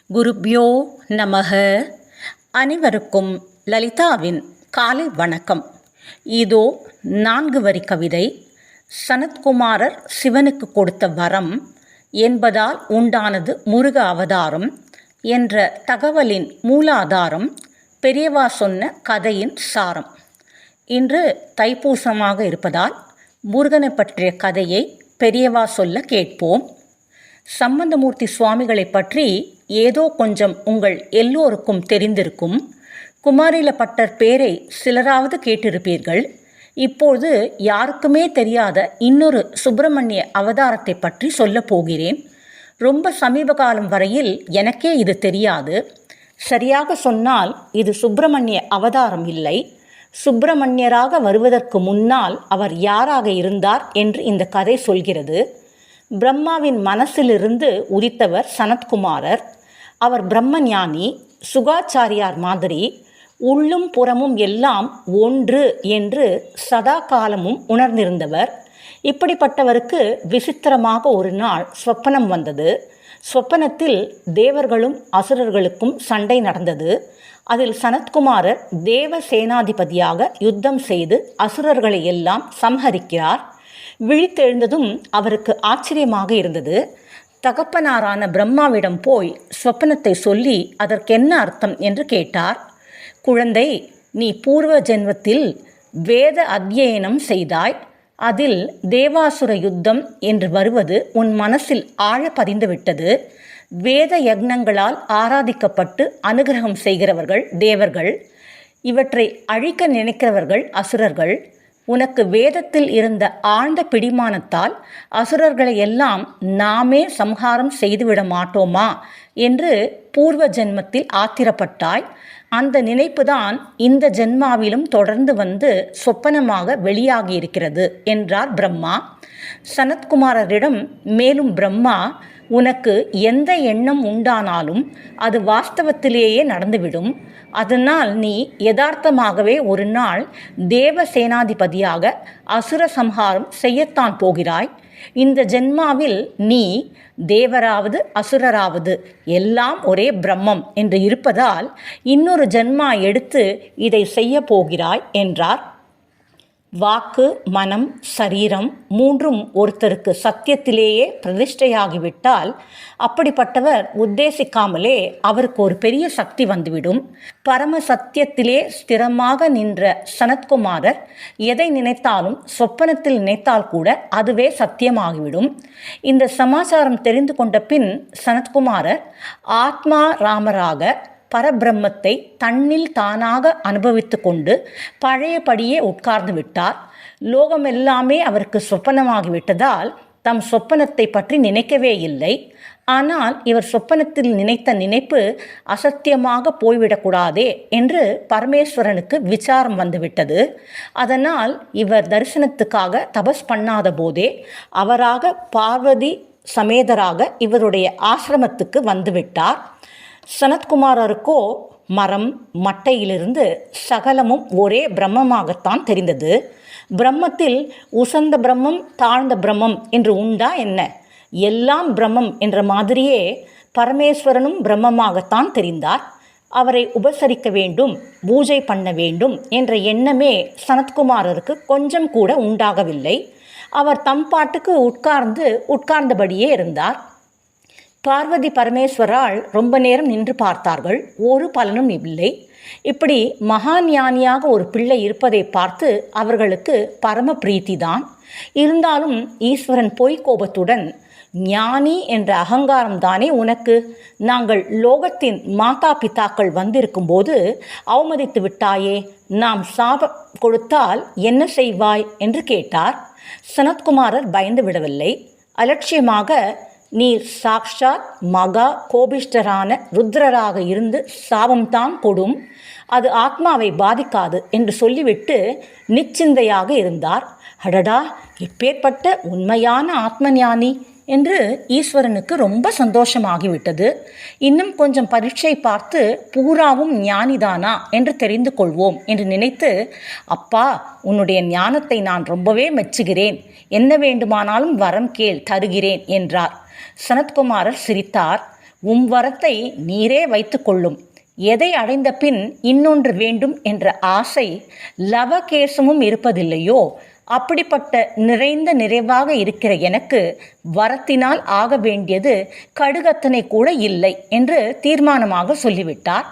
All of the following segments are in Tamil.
குருப்யோ நமக. அனைவருக்கும் லலிதாவின் காலை வணக்கம். இதோ 4 வரி கவிதை. சனத்குமாரர் சிவனுக்கு கொடுத்த வரம் என்பதால் உண்டானது முருக அவதாரம் என்ற தகவலின் மூலாதாரம் பெரியவா சொன்ன கதையின் சாரம். இன்று தைப்பூசமாக இருப்பதால் முருகனை பற்றிய கதையை பெரியவா சொல்ல கேட்போம். சம்பந்தமூர்த்தி சுவாமிகளை பற்றி ஏதோ கொஞ்சம் உங்கள் எல்லோருக்கும் தெரிந்திருக்கும். குமாரில பட்டர் பேரை சிலராவது கேட்டிருப்பீர்கள். இப்போது யாருக்குமே தெரியாத இன்னொரு சுப்பிரமணிய அவதாரத்தை பற்றி சொல்லப் போகிறேன். ரொம்ப சமீப காலம் வரையில் எனக்கே இது தெரியாது. சரியாக சொன்னால் இது சுப்பிரமணிய அவதாரம் இல்லை. சுப்பிரமணியராக வருவதற்கு முன்னால் அவர் யாராக இருந்தார் என்று இந்த கதை சொல்கிறது. பிரம்மாவின் மனசிலிருந்து உதித்தவர் சனத்குமாரர். அவர் பிரம்மஞானி, சுகாச்சாரியார் மாதிரி உள்ளும் புறமும் எல்லாம் ஒன்று என்று சதா காலமும் உணர்ந்திருந்தவர். இப்படிப்பட்டவருக்கு விசித்திரமாக ஒரு நாள் சொப்பனம் வந்தது. சொப்பனத்தில் தேவர்களும் அசுரர்களுக்கும் சண்டை நடந்தது. அதில் சனத்குமாரர் தேவ சேனாதிபதியாக யுத்தம் செய்து அசுரர்களை எல்லாம் சம்ஹரிக்கிறார். விழித்தெழுந்ததும் அவருக்கு ஆச்சரியமாக இருந்தது. தகப்பனாரான பிரம்மாவிடம் போய் சொப்பனத்தை சொல்லி அதற்கென்ன அர்த்தம் என்று கேட்டார். குழந்தை, நீ பூர்வ ஜென்மத்தில் வேத அத்தியனம் செய்தாய். அதில் தேவாசுர யுத்தம் என்று வருவது உன் மனசில் ஆழ பதிந்துவிட்டது. வேத யக்னங்களால் ஆராதிக்கப்பட்டு அனுகிரகம் செய்கிறவர்கள் தேவர்கள். இவற்றை அழிக்க நினைக்கிறவர்கள் அசுரர்கள். உனக்கு வேதத்தில் இருந்த ஆழ்ந்த பிடிமானத்தால் அசுரர்களை எல்லாம் நாமே சம்ஹாரம் செய்துவிட மாட்டோமா என்று பூர்வ ஜென்மத்தில் ஆத்திரப்பட்டாய். அந்த நினைப்புதான் இந்த ஜென்மாவிலும் தொடர்ந்து வந்து சொப்பனமாக வெளியாகியிருக்கிறது என்றார் பிரம்மா. சனத்குமாரரிடம் மேலும் பிரம்மா, உனக்கு எந்த எண்ணம் உண்டானாலும் அது வாஸ்தவத்திலேயே நடந்துவிடும். அதனால் நீ யதார்த்தமாகவே ஒரு நாள் தேவ சேனாதிபதியாக அசுர சம்ஹாரம் செய்யத்தான் போகிறாய். இந்த ஜென்மாவில் நீ தேவராவது அசுரராவது எல்லாம் ஒரே பிரம்மம் என்று இருப்பதால் இன்னொரு ஜென்மா எடுத்து இதை செய்ய போகிறாய் என்றார். வாக்கு, மனம், சரீரம் மூன்றும் ஒருத்தருக்கு சத்தியத்திலேயே பிரதிஷ்டையாகிவிட்டால் அப்படிப்பட்டவர் உத்தேசிக்காமலே அவருக்கு ஒரு பெரிய சக்தி வந்துவிடும். பரம சத்தியத்திலே ஸ்திரமாக நின்ற சனத்குமாரர் எதை நினைத்தாலும் சொப்பனத்தில் நினைத்தால் கூட அதுவே சத்தியமாகிவிடும். இந்த சமாச்சாரம் தெரிந்து கொண்ட பின் சனத்குமாரர் ஆத்மா ராமராக பரபிரம்மத்தை தன்னில் தானாக அனுபவித்து கொண்டு பழையபடியே உட்கார்ந்து விட்டார். லோகமெல்லாமே அவருக்கு சொப்பனமாகிவிட்டதால் தம் சொப்பனத்தை பற்றி நினைக்கவே இல்லை. ஆனால் இவர் சொப்பனத்தில் நினைத்த நினைப்பு அசத்தியமாக போய்விடக்கூடாதே என்று பரமேஸ்வரனுக்கு விசாரம் வந்துவிட்டது. அதனால் இவர் தரிசனத்துக்காக தபஸ் பண்ணாத போதே அவராக பார்வதி சமேதராக இவருடைய ஆசிரமத்துக்கு வந்துவிட்டார். சனத்குமாரருக்கோ மரம் மட்டையிலிருந்து சகலமும் ஒரே பிரம்மமாகத்தான் தெரிந்தது. பிரம்மத்தில் உசந்த பிரம்மம், தாழ்ந்த பிரம்மம் என்று உண்டா என்ன? எல்லாம் பிரம்மம் என்ற மாதிரியே பரமேஸ்வரனும் பிரம்மமாகத்தான் தெரிந்தார். அவரை உபசரிக்க வேண்டும், பூஜை பண்ண வேண்டும் என்ற எண்ணமே சனத்குமாரருக்கு கொஞ்சம் கூட உண்டாகவில்லை. அவர் தம் பாட்டுக்கு உட்கார்ந்தபடியே இருந்தார். பார்வதி பரமேஸ்வரால் ரொம்ப நேரம் நின்று பார்த்தார்கள். ஒரு பலனும் இல்லை. இப்படி மகா ஞானியாக ஒரு பிள்ளை இருப்பதை பார்த்து அவர்களுக்கு பரம பிரீத்திதான். இருந்தாலும் ஈஸ்வரன் கோபத்துடன், ஞானி என்ற அகங்காரம் தானே உனக்கு? நாங்கள் லோகத்தின் மாதா பிதாக்கள் வந்திருக்கும் போது அவமதித்து விட்டாயே, நாம் சாபம் கொடுத்தால் என்ன செய்வாய் என்று கேட்டார். சனத்குமாரர் பயந்து விடவில்லை. அலட்சியமாக, நீர் சாக்ஷாத் மகா கோபிஷ்டரான ருத்ரராக இருந்து சாபம்தான் கொடும், அது ஆத்மாவை பாதிக்காது என்று சொல்லிவிட்டு நிச்சிந்தையாக இருந்தார். அடடா, எப்பேற்பட்ட உண்மையான ஆத்ம ஞானி என்று ஈஸ்வரனுக்கு ரொம்ப சந்தோஷமாகிவிட்டது. இன்னும் கொஞ்சம் பரீட்சை பார்த்து பூராவும் ஞானிதானா என்று தெரிந்து கொள்வோம் என்று நினைத்து, அப்பா, உன்னுடைய ஞானத்தை நான் ரொம்பவே மெச்சுகிறேன், என்ன வேண்டுமானாலும் வரம் கேள், தருகிறேன் என்றார். சனத்குமாரர் சிரித்தார். வரத்தை நீரே வைத்து கொள்ளும். எதை அடைந்த பின் இன்னொன்று வேண்டும் என்ற ஆசை லவகேசமும் இருப்பதில்லையோ? அப்படிப்பட்ட நிறைவாக இருக்கிற எனக்கு வரத்தினால் ஆக வேண்டியது கடுகத்தனை கூட இல்லை என்று தீர்மானமாக சொல்லிவிட்டார்.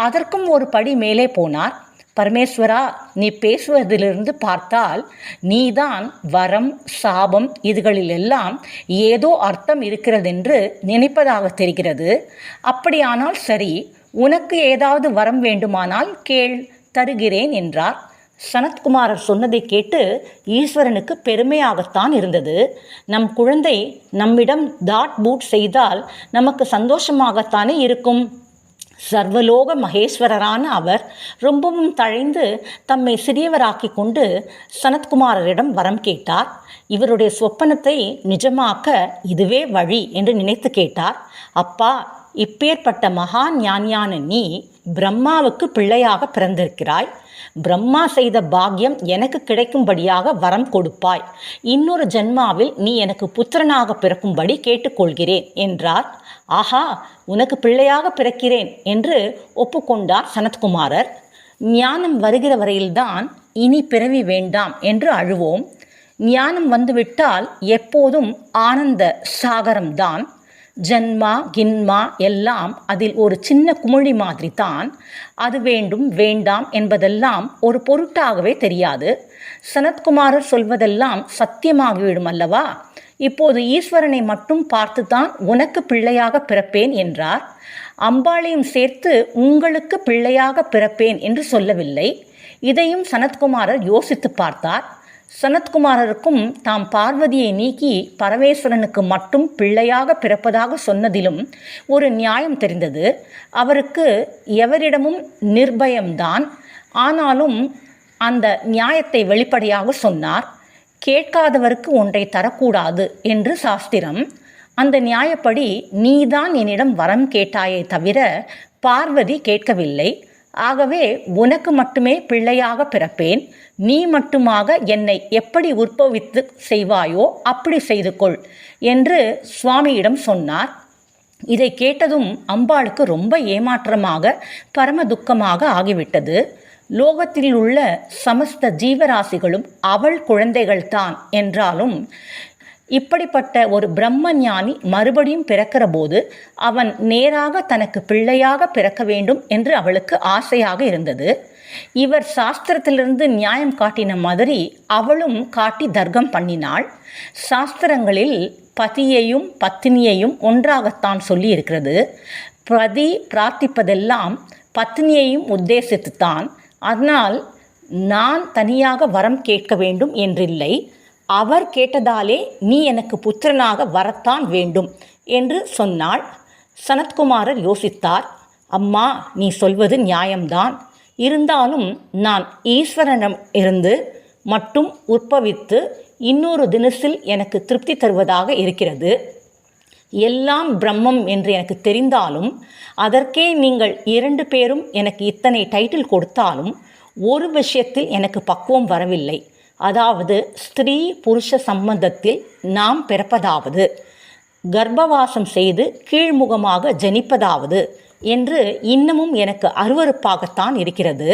அதற்கும் ஒரு படி மேலே போனார். பரமேஸ்வரா, நீ பேசுவதிலிருந்து பார்த்தால் நீதான் வரம், சாபம் இதுகளிலெல்லாம் ஏதோ அர்த்தம் இருக்கிறதென்று நினைப்பதாக தெரிகிறது. அப்படியானால் சரி, உனக்கு ஏதாவது வரம் வேண்டுமானால் கேள், தருகிறேன் என்றார். சனத்குமாரர் சொன்னதை கேட்டு ஈஸ்வரனுக்கு பெருமையாகத்தான் இருந்தது. நம் குழந்தை நம்மிடம் தாட் பூட் செய்தால் நமக்கு சந்தோஷமாகத்தானே இருக்கும். சர்வலோக மகேஸ்வரரான அவர் ரொம்பவும் தழைந்து தம்மை சிறியவராக்கி கொண்டு சனத்குமாரரிடம் வரம் கேட்டார். இவருடைய சொப்பனத்தை நிஜமாக்க இதுவே வழி என்று நினைத்து கேட்டார். அப்பா, இப்பேற்பட்ட மகா ஞானியான நீ பிரம்மாவுக்கு பிள்ளையாக பிறந்திருக்கிறாய். பிரம்மா செய்த பாக்கியம் எனக்கு கிடைக்கும்படியாக வரம் கொடுப்பாய். இன்னொரு ஜென்மாவில் நீ எனக்கு புத்திரனாக பிறக்கும்படி கேட்டுக்கொள்கிறேன் என்றார். ஆஹா, உனக்கு பிள்ளையாக பிறக்கிறேன் என்று ஒப்புக்கொண்டார் சனத்குமாரர். ஞானம் வருகிற வரையில்தான் இனி பிறவி வேண்டாம் என்று அழுவோம். ஞானம் வந்துவிட்டால் எப்போதும் ஆனந்த சாகரம்தான். ஜன்மா கின்மா எல்லாம் அதில் ஒரு சின்ன குமிழி மாதிரி தான். அது வேண்டும் வேண்டாம் என்பதெல்லாம் ஒரு பொருட்டாகவே தெரியாது. சனத்குமாரர் சொல்வதெல்லாம் சத்தியமாகிவிடும் அல்லவா? இப்போது ஈஸ்வரனை மட்டும் பார்த்துதான் உனக்கு பிள்ளையாக பிறப்பேன் என்றார். அம்பாளையும் சேர்த்து உங்களுக்கு பிள்ளையாக பிறப்பேன் என்று சொல்லவில்லை. இதையும் சனத்குமாரர் யோசித்து பார்த்தார். சனத்குமாரருக்கும் தாம் பார்வதியை நீக்கி பரமேஸ்வரனுக்கு மட்டும் பிள்ளையாக பிறப்பதாக சொன்னதிலும் ஒரு நியாயம் தெரிந்தது. அவருக்கு எவரிடமும் நிர்பயம்தான். ஆனாலும் அந்த நியாயத்தை வெளிப்படையாக சொன்னார். கேட்காதவருக்கு ஒன்றை தரக்கூடாது என்று சாஸ்திரம். அந்த நியாயப்படி நீதான் என்னிடம் வரம் கேட்டாயே தவிர பார்வதி கேட்கவில்லை. ஆகவே உனக்கு மட்டுமே பிள்ளையாக பிறப்பேன். நீ மட்டுமாக என்னை எப்படி உற்பவித்து செய்வாயோ அப்படி செய்து கொள் என்று சுவாமியிடம் சொன்னார். இதை கேட்டதும் அம்பாளுக்கு ரொம்ப ஏமாற்றமாக பரம துக்கமாக ஆகிவிட்டது. லோகத்தில் உள்ள சமஸ்த ஜீவராசிகளும் அவள் குழந்தைகள்தான் என்றாலும் இப்படிப்பட்ட ஒரு பிரம்ம ஞானி மறுபடியும் பிறக்கிற போது அவன் நேராக தனக்கு பிள்ளையாக பிறக்க வேண்டும் என்று அவளுக்கு ஆசையாக இருந்தது. இவர் சாஸ்திரத்திலிருந்து நியாயம் காட்டின மாதிரி அவளும் காட்டி தர்க்கம் பண்ணினாள். சாஸ்திரங்களில் பதியையும் பத்தினியையும் ஒன்றாகத்தான் சொல்லி இருக்கிறது. பதி பிரார்த்திப்பதெல்லாம் பத்தினியையும் உத்தேசித்துத்தான். அதனால் நான் தனியாக வரம் கேட்க வேண்டும் என்றில்லை. அவர் கேட்டதாலே நீ எனக்கு புத்திரனாக வரத்தான் வேண்டும் என்று சொன்னாள். சனத்குமாரர் யோசித்தார். அம்மா, நீ சொல்வது நியாயம்தான். இருந்தாலும் நான் ஈஸ்வரனிடம் இருந்து மட்டும் உற்பவித்து இன்னொரு தினசில் எனக்கு திருப்தி தருவதாக இருக்கிறது. எல்லாம் பிரம்மம் என்று எனக்கு தெரிந்தாலும் அதற்கே நீங்கள் 2 பேரும் எனக்கு இத்தனை டைட்டில் கொடுத்தாலும் ஒரு விஷயத்தில் எனக்கு பக்குவம் வரவில்லை. அதாவது ஸ்திரீ புருஷ சம்பந்தத்தில் நாம் பிறப்பதாவது, கர்ப்பவாசம் செய்து கீழ்முகமாக ஜனிப்பதாவது என்று இன்னமும் எனக்கு அருவருப்பாகத்தான் இருக்கிறது.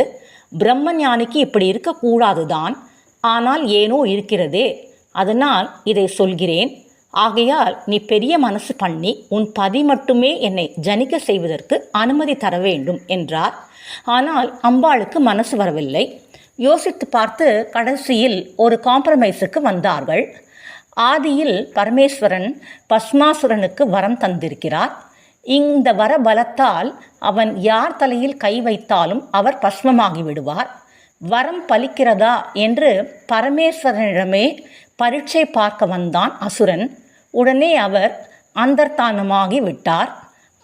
பிரம்ம ஞானிக்கு இப்படி இருக்கக்கூடாதுதான். ஆனால் ஏனோ இருக்கிறதே. அதனால் இதை சொல்கிறேன். ஆகையால் நீ பெரிய மனசு பண்ணி உன் பதி மட்டுமே என்னை ஜனிக்க செய்வதற்கு அனுமதி தர வேண்டும் என்றார். ஆனால் அம்பாளுக்கு மனசு வரவில்லை. யோசித்து பார்த்து கடைசியில் ஒரு காம்ப்ரமைஸுக்கு வந்தார்கள். ஆதியில் பரமேஸ்வரன் பஸ்மாசுரனுக்கு வரம் தந்திருக்கிறார். இந்த வர பலத்தால் அவன் யார் தலையில் கை வைத்தாலும் அவர் பஸ்மமாகி விடுவார். வரம் பலிக்கிறதா என்று பரமேஸ்வரனிடமே பரீட்சை பார்க்க வந்தான் அசுரன். உடனே அவர் அந்தர்தானமாகி விட்டார்.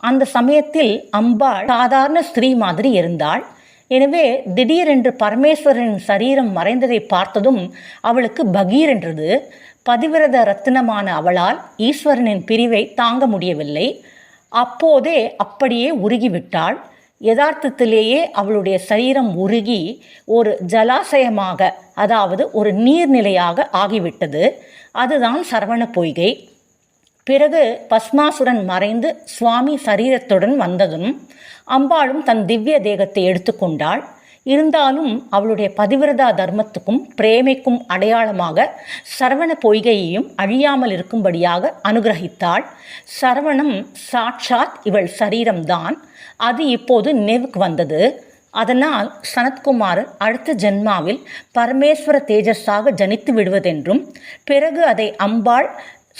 அந்த சமயத்தில் அம்பாள் சாதாரண ஸ்திரீ மாதிரி இருந்தாள். எனவே திடீரென்று பரமேஸ்வரனின் சரீரம் மறைந்ததை பார்த்ததும் அவளுக்கு பகீரென்றது. பதிவிரத ரத்தினமான அவளால் ஈஸ்வரனின் பிரிவை தாங்க முடியவில்லை. அப்போதே அப்படியே உருகிவிட்டாள். யதார்த்தத்திலேயே அவளுடைய சரீரம் உருகி ஒரு ஜலாசயமாக, அதாவது ஒரு நீர்நிலையாக ஆகிவிட்டது. அதுதான் சரவண பொய்கை. பிறகு பஸ்மாசுரன் மறைந்து சுவாமி சரீரத்துடன் வந்ததும் அம்பாளும் தன் திவ்ய தேகத்தை எடுத்துக்கொண்டாள். இருந்தாலும் அவளுடைய பதிவிரதா தர்மத்துக்கும் பிரேமைக்கும் அடையாளமாக சரவண பொய்கையையும் அழியாமல் இருக்கும்படியாக அனுகிரகித்தாள். சரவணம் சாட்சாத் இவள் சரீரம்தான். அது இப்போது நினைவுக்கு வந்தது. அதனால் சனத்குமாரர் அடுத்த ஜென்மாவில் பரமேஸ்வர தேஜஸாக ஜனித்து விடுவதென்றும் பிறகு அதை அம்பாள்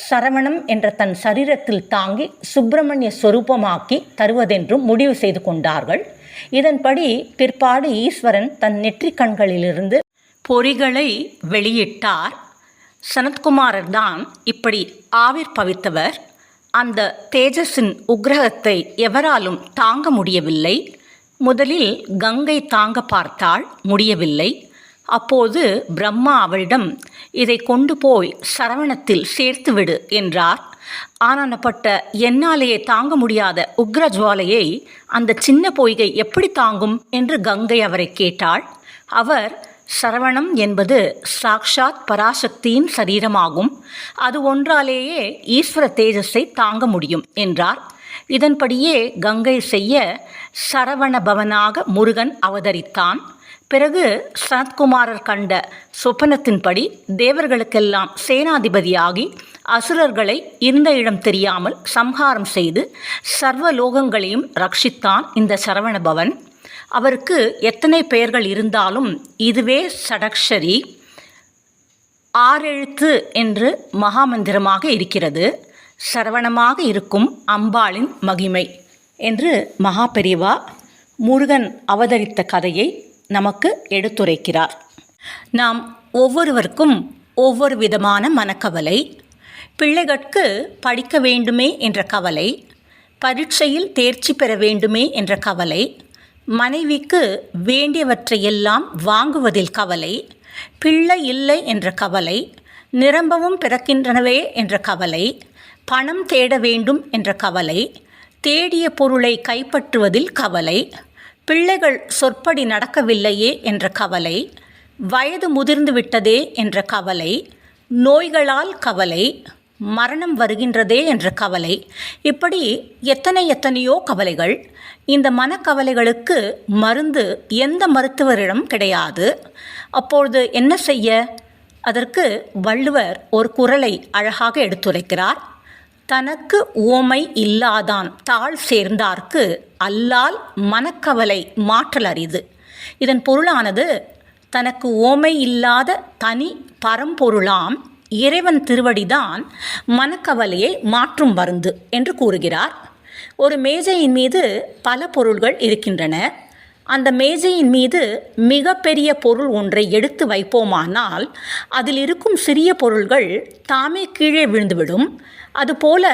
சரவணம் என்ற தன் சரீரத்தில் தாங்கி சுப்பிரமணிய ஸ்வரூபமாக்கி தருவதென்றும் முடிவு செய்து கொண்டார்கள். இதன்படி பிற்பாடு ஈஸ்வரன் தன் நெற்றிக் கண்களிலிருந்து பொறிகளை வெளியிட்டார். சனத்குமாரர் தான் இப்படி ஆவிர் பவித்தவர். அந்த தேஜஸின் உக்கிரகத்தை எவராலும் தாங்க முடியவில்லை. முதலில் கங்கை தாங்க பார்த்தாள், முடியவில்லை. அப்போது பிரம்மா அவளிடம் இதை கொண்டு போய் சரவணத்தில் சேர்த்துவிடு என்றார். ஆனானப்பட்ட என்னாலேயே தாங்க முடியாத உக்ரஜுவாலையை அந்த சின்ன பொய்கை எப்படி தாங்கும் என்று கங்கை அவரை கேட்டாள். அவர் சரவணம் என்பது சாக்ஷாத் பராசக்தியின் சரீரமாகும். அது ஒன்றாலேயே ஈஸ்வர தேஜஸை தாங்க முடியும் என்றார். இதன்படியே கங்கை செய்ய சரவண பவனாக முருகன் அவதரித்தான். பிறகு சனத்குமாரர் கண்ட சொப்பனத்தின்படி தேவர்களுக்கெல்லாம் சேனாதிபதியாகி அசுரர்களை இருந்த இடம் தெரியாமல் சம்ஹாரம் செய்து சர்வ லோகங்களையும் ரட்சித்தான் இந்த சரவணபவன். அவருக்கு எத்தனை பெயர்கள் இருந்தாலும் இதுவே ஷடக்ஷரி 6 எழுத்து என்று மகாமந்திரமாக இருக்கிறது. சரவணமாக இருக்கும் அம்பாளின் மகிமை என்று மகா பெரியவா முருகன் அவதரித்த கதையை நமக்கு எடுத்துரைக்கிறார். நாம் ஒவ்வொருவருக்கும் ஒவ்வொரு விதமான மனக்கவலை. பிள்ளைகளுக்கு படிக்க வேண்டுமே என்ற கவலை, பரீட்சையில் தேர்ச்சி பெற வேண்டுமே என்ற கவலை, மனைவிக்கு வேண்டியவற்றையெல்லாம் வாங்குவதில் கவலை, பிள்ளை இல்லை என்ற கவலை, நிரம்பவும் பிறக்கின்றனவே என்ற கவலை, பணம் தேட வேண்டும் என்ற கவலை, தேடிய பொருளை கைப்பற்றுவதில் கவலை, பிள்ளைகள் சொற்படி நடக்கவில்லையே என்ற கவலை, வயது முதிர்ந்து விட்டதே என்ற கவலை, நோய்களால் கவலை, மரணம் வருகின்றதே என்ற கவலை, இப்படி எத்தனையோ கவலைகள். இந்த மனக்கவலைகளுக்கு மருந்து எந்த மருத்துவரிடம் கிடையாது. அப்பொழுது என்ன செய்ய? அதற்கு வள்ளுவர் ஒரு குறளை அழகாக எடுத்துரைக்கிறார். தனக்கு உவமை இல்லாதான் தாழ் சேர்ந்தார்க்கு அல்லால் மனக்கவலை மாற்றல் அரிது. இதன் பொருளானது தனக்கு உவமை இல்லாத தனி பரம்பொருளாம் இறைவன் திருவடிதான் மனக்கவலையை மாற்றும் மருந்து என்று கூறுகிறார். ஒரு மேஜையின் மீது பல பொருள்கள் இருக்கின்றன. அந்த மேஜையின் மீது மிகப்பெரிய பொருள் ஒன்றை எடுத்து வைப்போமானால் அதில் இருக்கும் சிறிய பொருள்கள் தாமே கீழே விழுந்துவிடும். அதுபோல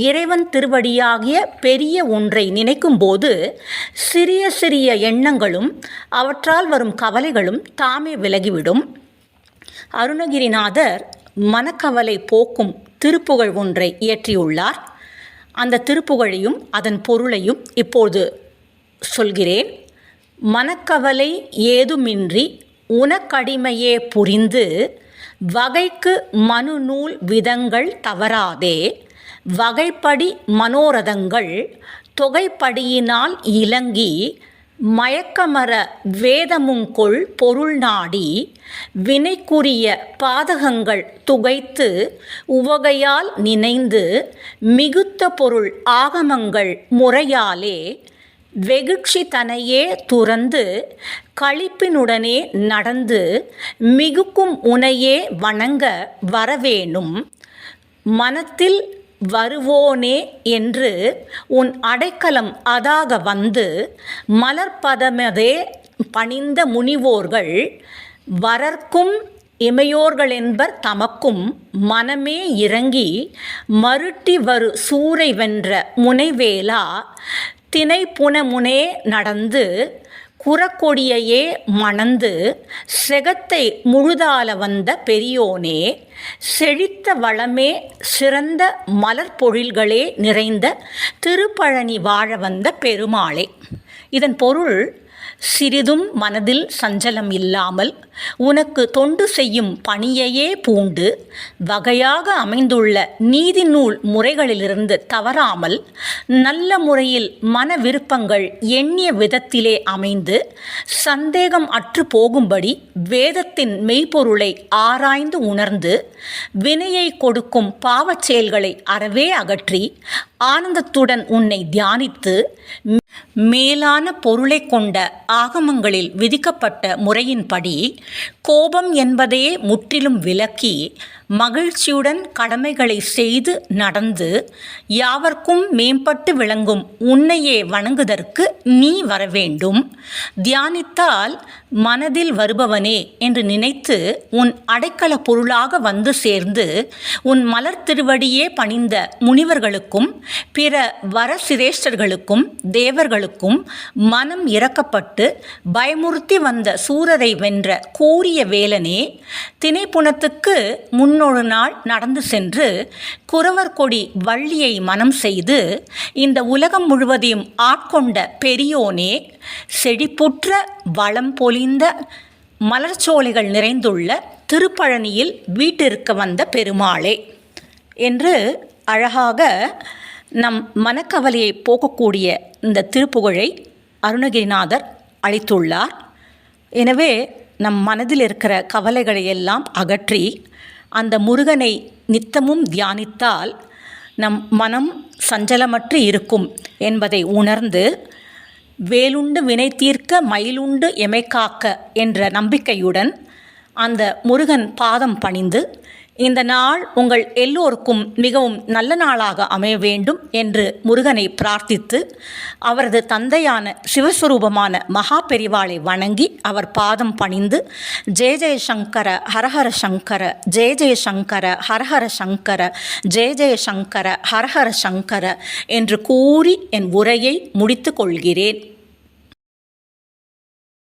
இறைவன் திருவடியாகிய பெரிய ஒன்றை நினைக்கும் போது சிறிய சிறிய எண்ணங்களும் அவற்றால் வரும் கவலைகளும் தாமே விலகிவிடும். அருணகிரிநாதர் மனக்கவலை போக்கும் திருப்புகழ் ஒன்றை இயற்றியுள்ளார். அந்த திருப்புகழையும் அதன் பொருளையும் இப்போது சொல்கிறேன். மனக்கவலை ஏதுமின்றி உனக்கடிமையே புரிந்து வகைக்கு மனுநூல் விதங்கள் தவறாதே வகைப்படி மனோரதங்கள் தொகைப்படியினால் இலங்கி மயக்கமர வேதமுங்கொள் பொருள் நாடி வினைக்குரிய பாதகங்கள் துகைத்து உவகையால் நினைந்து மிகுத்த பொருள் ஆகமங்கள் முறையாலே வெகுட்சி தனையே துறந்து களிப்பினுடனே நடந்து மிகுக்கும் உனையே வணங்க வரவேணும் மனத்தில் வருவோனே என்று உன் அடைக்கலம் அதாக வந்து மலர்பதமதே பணிந்த முனிவோர்கள் வரர்க்கும் இமையோர்களென்பர் தமக்கும் மனமே இறங்கி மருட்டி வரு சூரை வென்ற முனைவேலா தினைப்புனமுனே நடந்து குறக்கொடியையே மணந்து செகத்தை முழுதால வந்த பெரியோனே செழித்த வளமே சிறந்த மலர்பொழில்களே நிறைந்த திருப்பழனி வாழ வந்த பெருமாளே. இதன் பொருள், சிறிதும் மனதில் சஞ்சலம் இல்லாமல் உனக்கு தொண்டு செய்யும் பணியையே பூண்டு வகையாக அமைந்துள்ள நீதி நூல் முறைகளிலிருந்து தவறாமல் நல்ல முறையில் மன விருப்பங்கள் எண்ணிய விதத்திலே அமைந்து சந்தேகம் அற்று போகும்படி வேதத்தின் மெய்ப்பொருளை ஆராய்ந்து உணர்ந்து வினையை கொடுக்கும் பாவச் செயல்களை அறவே அகற்றி ஆனந்தத்துடன் உன்னை தியானித்து மேலான பொருளை கொண்ட ஆகமங்களில் விதிக்கப்பட்ட முறையின்படி கோபம் என்பதையே முற்றிலும் விலக்கி மகிழ்ச்சியுடன் கடமைகளை செய்து நடந்து யாவர்க்கும் மேம்பட்டு விளங்கும் உன்னையே வணங்குதற்கு நீ வரவேண்டும். தியானித்தால் மனதில் வருபவனே என்று நினைத்து உன் அடைக்கல பொருளாக வந்து சேர்ந்து உன் மலர் திருவடியே பணிந்த முனிவர்களுக்கும் பிற வரசிரேஷ்டர்களுக்கும் தேவர்களுக்கும் மனம் இறக்கப்பட்டு பயமுறுத்தி வந்த சூரரை வென்ற கூரிய வேலனே, திணைப்புணத்துக்கு முன்னொரு நாள் நடந்து சென்று குறவர் கொடி வள்ளியை மனம் செய்து இந்த உலகம் முழுவதையும் ஆட்கொண்ட பெரியோனே, செழிப்புற்ற வளம் பொலிந்த மலர்ச்சோலைகள் நிறைந்துள்ள திருப்பழனியில் வீட்டிற்கு வந்த பெருமாளே என்று அழகாக நம் மனக்கவலையை போக்கக்கூடிய இந்த திருப்புகழை அருணகிரிநாதர் அளித்துள்ளார். எனவே நம் மனதில் இருக்கிற கவலைகளை எல்லாம் அகற்றி அந்த முருகனை நித்தமும் தியானித்தால் நம் மனம் சஞ்சலமற்று இருக்கும் என்பதை உணர்ந்து வேலுண்டு வினை தீர்க்க மயிலுண்டு எமைக்காக்க என்ற நம்பிக்கையுடன் அந்த முருகன் பாதம் பணிந்து இந்த நாள் உங்கள் எல்லோருக்கும் மிகவும் நல்ல நாளாக அமைய வேண்டும் என்று முருகனை பிரார்த்தித்து அவரது தந்தையான சிவஸ்வரூபமான மகா பெரிவாளை வணங்கி அவர் பாதம் பணிந்து ஜெய ஜெய சங்கர ஹரஹர சங்கர ஜெய ஜெய சங்கர ஹரஹர சங்கர ஜெய ஜெய சங்கர ஹரஹர சங்கர என்று கூறி என் உரையை முடித்து கொள்கிறேன்.